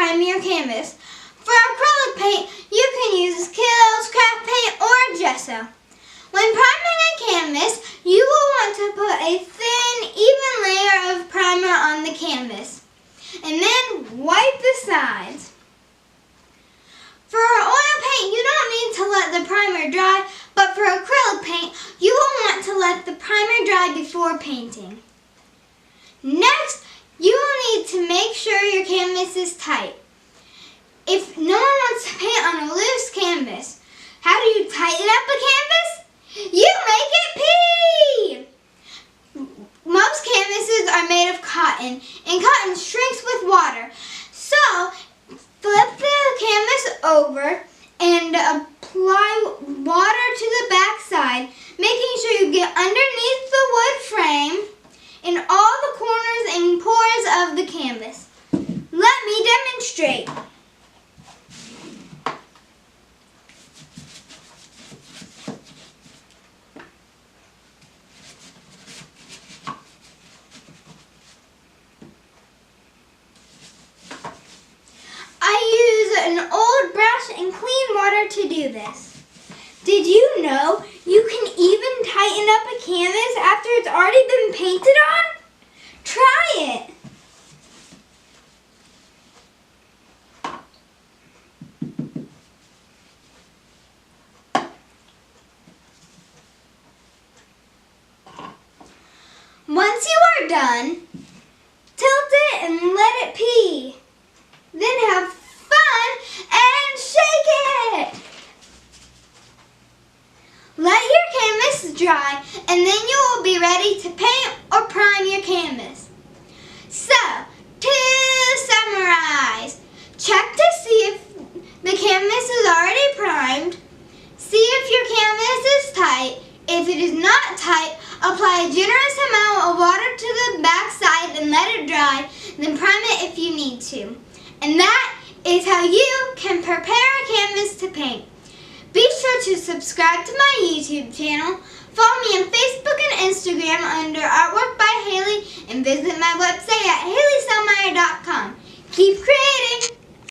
prime your canvas. For acrylic paint, you can use Kills, craft paint, or gesso. When priming a canvas, you will want to put a thin, even layer of primer on the canvas, and then wipe the sides. For oil paint, you don't need to let the primer dry, but for acrylic paint, you will want to let the primer dry before painting. Next, you will need to make sure your canvas is tight. If no one wants to paint on a loose canvas, how do you tighten up a canvas? You make it pee! Most canvases are made of cotton, and cotton shrinks with water. So, flip the canvas over and apply water to the back side, making sure you get underneath the wood frame in all the corners and pores of the canvas. Let me demonstrate. An old brush and clean water to do this. Did you know you can even tighten up a canvas after it's already been painted on? Try it. Once you are done, tilt it and let it pee. Then have fun and shake it! Let your canvas dry and then you will be ready to paint or prime your canvas. So, to summarize, check to see if the canvas is already primed, see if your canvas is tight. If it is not tight, apply a generous amount of water to the back side and let it dry, then prime it if you need to. And that is how you can prepare a canvas to paint. Be sure to subscribe to my YouTube channel, follow me on Facebook and Instagram under Artwork by Haley, and visit my website at HaleySellmeyer.com. Keep creating!